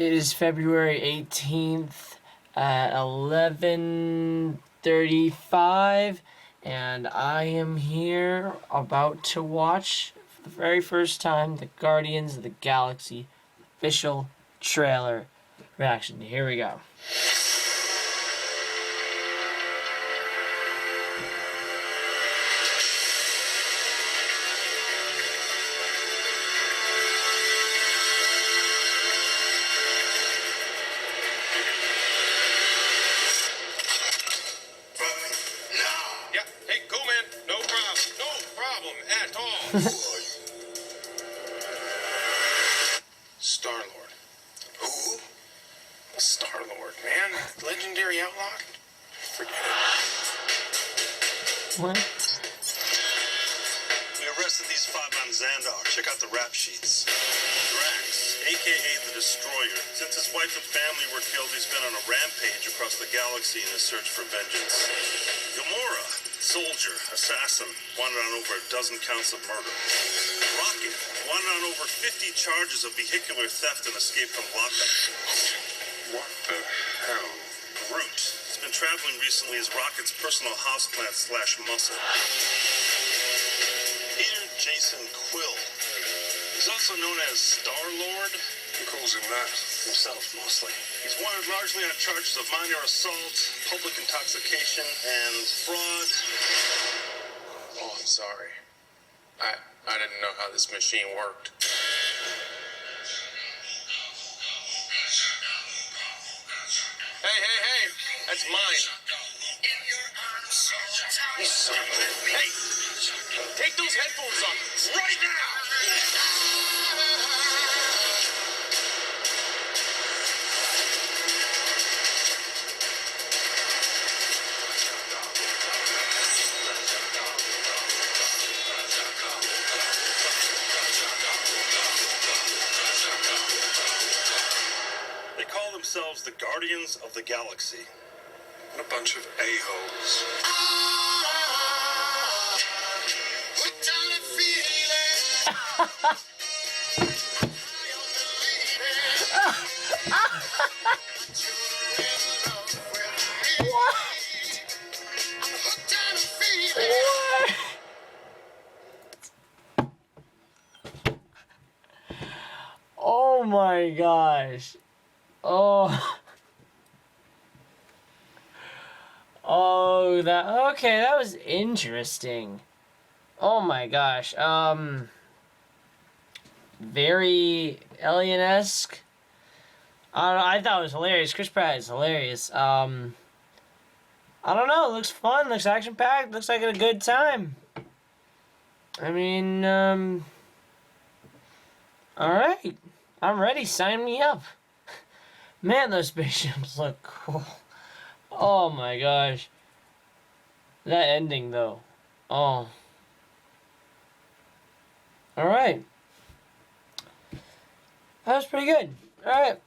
It is February 18th at 11:35, and I am here about to watch for the very first time the Guardians of the Galaxy official trailer reaction. Here we go. Star-Lord. Who? Star-Lord, man. Legendary outlaw? Forget it. What? We arrested these five on Xandar. Check out the rap sheets. Drax, a.k.a. the Destroyer. Since his wife and family were killed, he's been on a rampage across the galaxy in his search for vengeance. Gamora, soldier, assassin, wanted on over a dozen counts of murder. Rocket, wanted on over 50 charges of vehicular theft and escape from lockup. What the hell? Groot, he's been traveling recently as Rocket's personal houseplant / muscle. Peter Jason Quill. He's also known as Star-Lord. Who calls him that? Himself, mostly. He's wanted largely on charges of minor assault, public intoxication, and fraud. Oh, I'm sorry. I didn't know how this machine worked. Hey, that's mine. You son of a... Hey, take those headphones off right now. They call themselves the Guardians of the Galaxy. What a bunch of a-holes. Oh my gosh. Oh. Oh, that was interesting. Oh my gosh. Very alien-esque. I don't know, I thought it was hilarious. Chris Pratt is hilarious. I don't know, it looks fun, looks action-packed, looks like a good time. I mean, alright. I'm ready, sign me up. Man, those spaceships look cool. Oh my gosh. That ending though. Oh. Alright. That was pretty good. Alright.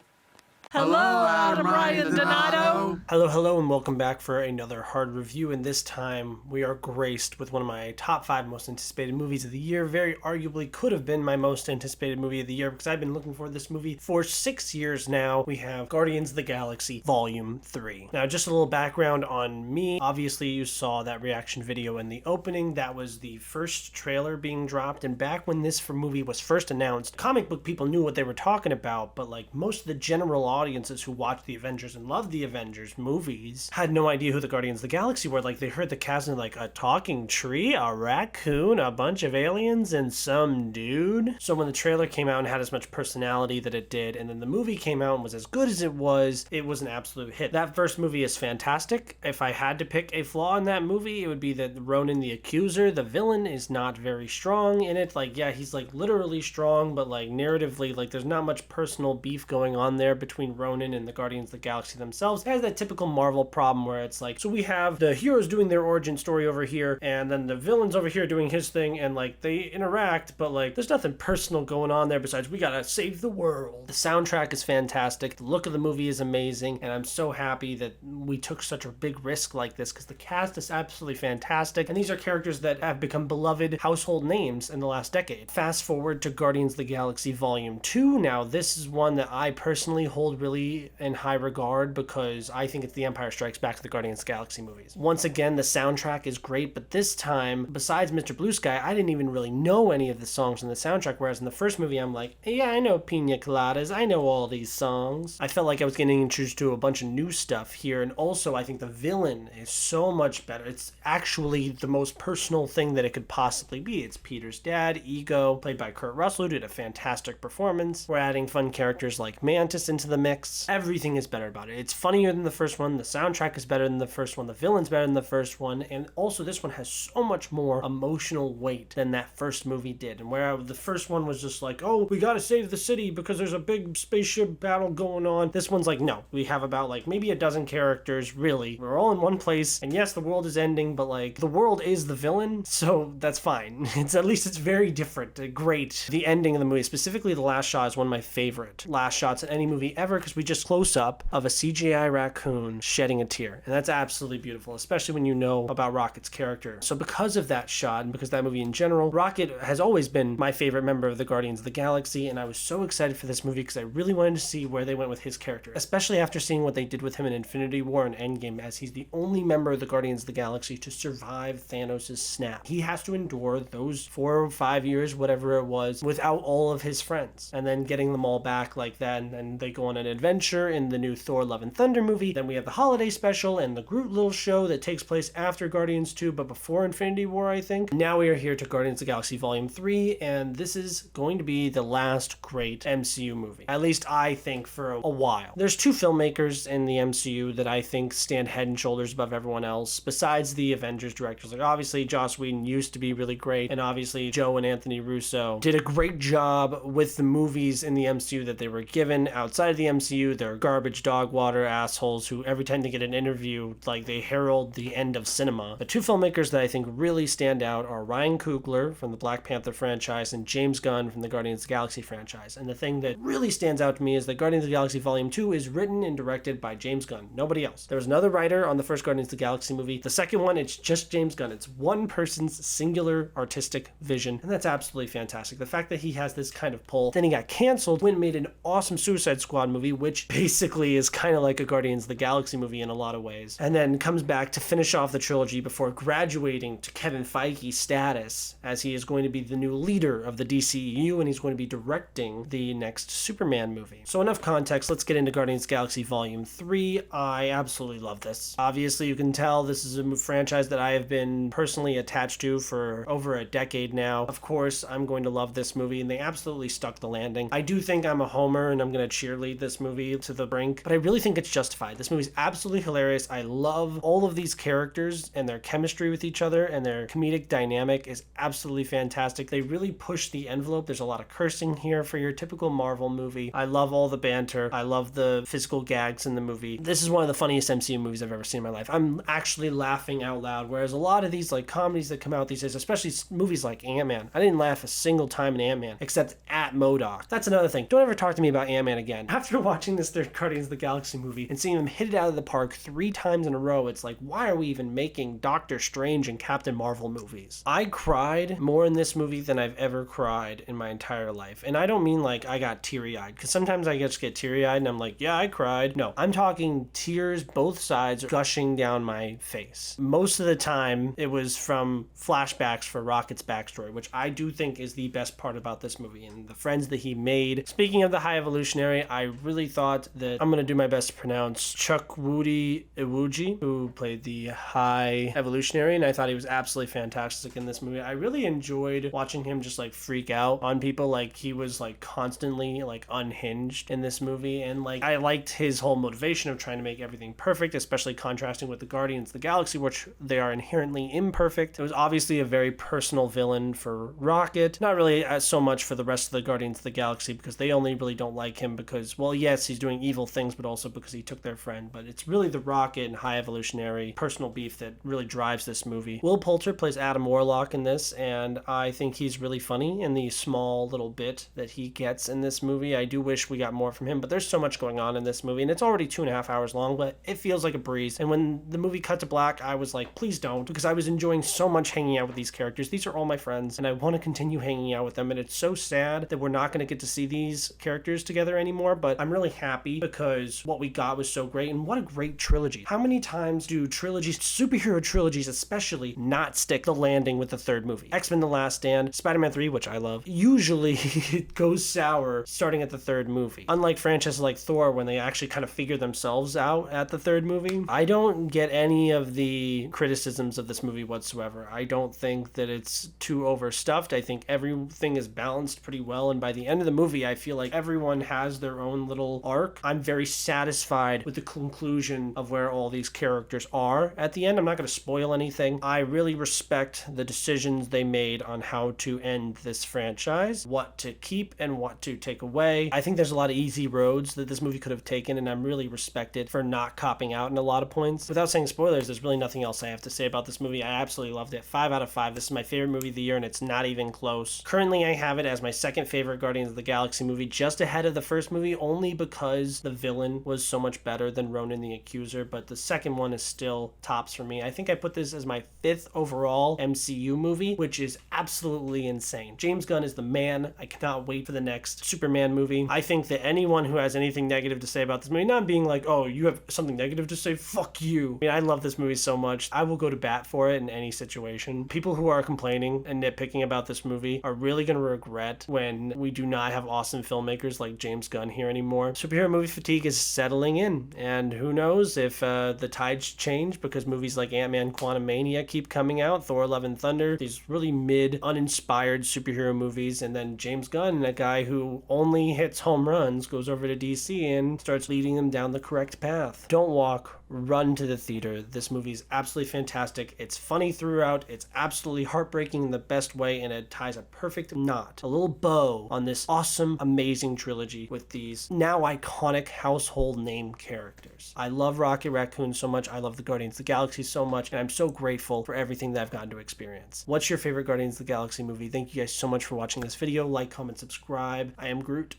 Hello, Adam Ryan Donato. Hello, and welcome back for another hard review. And this time we are graced with one of my top 5 most anticipated movies of the year. Very arguably could have been my most anticipated movie of the year because I've been looking for this movie for 6 years now. We have Guardians of the Galaxy Volume 3. Now, just a little background on me. Obviously, you saw that reaction video in the opening. That was the first trailer being dropped. And back when this movie was first announced, comic book people knew what they were talking about, but like most of the general audiences who watched the Avengers and loved the Avengers movies had no idea who the Guardians of the Galaxy were. Like, they heard the cast and like a talking tree, a raccoon, a bunch of aliens, and some dude. So when the trailer came out and had as much personality that it did, and then the movie came out and was as good as it was an absolute hit. That first movie is fantastic. If I had to pick a flaw in that movie, it would be that Ronan the Accuser, the villain, is not very strong in it. Like, yeah, he's like literally strong, but like narratively, like there's not much personal beef going on there between between Ronan and the Guardians of the Galaxy themselves. It has that typical Marvel problem where it's like, so we have the heroes doing their origin story over here, and then the villains over here doing his thing, and like they interact, but like there's nothing personal going on there besides we gotta save the world. The soundtrack is fantastic, the look of the movie is amazing, and I'm so happy that we took such a big risk like this because the cast is absolutely fantastic, and these are characters that have become beloved household names in the last decade. Fast forward to Guardians of the Galaxy Volume 2. Now, this is one that I personally hold really in high regard because I think it's The Empire Strikes Back to the Guardians of the Galaxy movies. Once again, the soundtrack is great, but this time, besides Mr. Blue Sky, I didn't even really know any of the songs in the soundtrack, whereas in the first movie, I'm like, yeah, I know Pina Coladas, I know all these songs. I felt like I was getting introduced to a bunch of new stuff here, and also I think the villain is so much better. It's actually the most personal thing that it could possibly be. It's Peter's dad, Ego, played by Kurt Russell, who did a fantastic performance. We're adding fun characters like Mantis into the mix. Everything is better about it. It's funnier than the first one, the soundtrack is better than the first one, the villain's better than the first one, and also this one has so much more emotional weight than that first movie did. And where the first one was just like, oh, we gotta save the city because there's a big spaceship battle going on. This one's like, no, we have about like maybe a dozen characters, really. We're all in one place, and yes, the world is ending, but like the world is the villain, so that's fine. It's at least it's very different. Great. The ending of the movie, specifically the last shot, is one of my favorite last shots in any movie ever because we just close up of a CGI raccoon shedding a tear, and that's absolutely beautiful, especially when you know about Rocket's character. So because of that shot and because of that movie in general, Rocket has always been my favorite member of the Guardians of the Galaxy, and I was so excited for this movie because I really wanted to see where they went with his character, especially after seeing what they did with him in Infinity War and Endgame, as he's the only member of the Guardians of the Galaxy to survive Thanos' snap. He has to endure those 4 or 5 years, whatever it was, without all of his friends, and then getting them all back like that, and they go on an adventure in the new Thor Love and Thunder movie. Then we have the holiday special and the Groot little show that takes place after Guardians 2 but before Infinity War, I think. Now we are here to Guardians of the Galaxy Volume 3, and this is going to be the last great MCU movie, at least I think, for a while. There's 2 filmmakers in the MCU that I think stand head and shoulders above everyone else, besides the Avengers directors. Like, obviously Joss Whedon used to be really great, and obviously Joe and Anthony Russo did a great job with the movies in the MCU that they were given. Outside of the MCU, they're garbage dog water assholes who every time they get an interview, like, they herald the end of cinema. The 2 filmmakers that I think really stand out are Ryan Coogler from the Black Panther franchise and James Gunn from the Guardians of the Galaxy franchise. And the thing that really stands out to me is that Guardians of the Galaxy Volume 2 is written and directed by James Gunn. Nobody else. There was another writer on the first Guardians of the Galaxy movie. The second one, it's just James Gunn. It's one person's singular artistic vision, and that's absolutely fantastic. The fact that he has this kind of pull. Then he got canceled when he made an awesome Suicide Squad movie, which basically is kind of like a Guardians of the Galaxy movie in a lot of ways, and then comes back to finish off the trilogy before graduating to Kevin Feige status, as he is going to be the new leader of the DCEU, and he's going to be directing the next Superman movie. So enough context, let's get into Guardians of the Galaxy Volume 3. I absolutely love this. Obviously, you can tell this is a franchise that I have been personally attached to for over a decade now. Of course, I'm going to love this movie, and they absolutely stuck the landing. I do think I'm a homer, and I'm going to cheerlead this movie to the brink, but I really think it's justified. This movie's absolutely hilarious. I love all of these characters and their chemistry with each other, and their comedic dynamic is absolutely fantastic. They really push the envelope. There's a lot of cursing here for your typical Marvel movie. I love all the banter. I love the physical gags in the movie. This is one of the funniest MCU movies I've ever seen in my life. I'm actually laughing out loud, whereas a lot of these like comedies that come out these days, especially movies like Ant-Man, I didn't laugh a single time in Ant-Man, except at MODOK. That's another thing. Don't ever talk to me about Ant-Man again. After watching this third Guardians of the Galaxy movie and seeing them hit it out of the park 3 times in a row, it's like, why are we even making Doctor Strange and Captain Marvel movies? I cried more in this movie than I've ever cried in my entire life. And I don't mean like I got teary-eyed, because sometimes I just get teary-eyed and I'm like, yeah, I cried. No, I'm talking tears, both sides, gushing down my face. Most of the time, it was from flashbacks for Rocket's backstory, which I do think is the best part about this movie, and the friends that he made. Speaking of the High Evolutionary, I really thought that, I'm going to do my best to pronounce, Chukwudi Iwuji, who played the High Evolutionary, and I thought he was absolutely fantastic in this movie. I really enjoyed watching him just like freak out on people. Like, he was like constantly like unhinged in this movie, and like I liked his whole motivation of trying to make everything perfect, especially contrasting with the Guardians of the Galaxy, which they are inherently imperfect. It was obviously a very personal villain for Rocket, not really so much for the rest of the Guardians of the Galaxy, because they only really don't like him because, well, well, yes, he's doing evil things, but also because he took their friend. But it's really the Rocket and High Evolutionary personal beef that really drives this movie. Will Poulter plays Adam Warlock in this, and I think he's really funny in the small little bit that he gets in this movie. I do wish we got more from him, but there's so much going on in this movie, and it's already 2.5 hours long, but it feels like a breeze. And when the movie cut to black, I was like, please don't, because I was enjoying so much hanging out with these characters. These are all my friends, and I want to continue hanging out with them, and it's so sad that we're not going to get to see these characters together anymore, but I'm really happy because what we got was so great, and what a great trilogy. How many times do trilogies, superhero trilogies especially, not stick the landing with the third movie? X-Men The Last Stand, Spider-Man 3, which I love, usually it goes sour starting at the third movie. Unlike franchises like Thor, when they actually kind of figure themselves out at the third movie, I don't get any of the criticisms of this movie whatsoever. I don't think that it's too overstuffed. I think everything is balanced pretty well, and by the end of the movie, I feel like everyone has their own little arc. I'm very satisfied with the conclusion of where all these characters are at the end. I'm not going to spoil anything. I really respect the decisions they made on how to end this franchise, what to keep and what to take away. I think there's a lot of easy roads that this movie could have taken, and I'm really respected for not copping out in a lot of points. Without saying spoilers, there's really nothing else I have to say about this movie. I absolutely loved it. 5 out of 5. This is my favorite movie of the year, and it's not even close. Currently, I have it as my second favorite Guardians of the Galaxy movie, just ahead of the first movie, only because the villain was so much better than Ronan the Accuser, but the second one is still tops for me. I think I put this as my 5th overall MCU movie, which is absolutely insane. James Gunn is the man. I cannot wait for the next Superman movie. I think that anyone who has anything negative to say about this movie, not being like, oh, you have something negative to say, fuck you. I mean, I love this movie so much. I will go to bat for it in any situation. People who are complaining and nitpicking about this movie are really going to regret when we do not have awesome filmmakers like James Gunn here anymore. Superhero movie fatigue is settling in, and who knows if the tides change, because movies like Ant-Man Quantumania keep coming out, Thor Love and Thunder, these really mid, uninspired superhero movies, and then James Gunn, a guy who only hits home runs, goes over to DC and starts leading them down the correct path. Don't walk, run to the theater. This movie is absolutely fantastic. It's funny throughout. It's absolutely heartbreaking in the best way, and it ties a perfect knot, a little bow on this awesome, amazing trilogy with these now iconic household name characters. I love Rocket Raccoon so much. I love the Guardians of the Galaxy so much, and I'm so grateful for everything that I've gotten to experience. What's your favorite Guardians of the Galaxy movie? Thank you guys so much for watching this video. Like, comment, subscribe. I am Groot.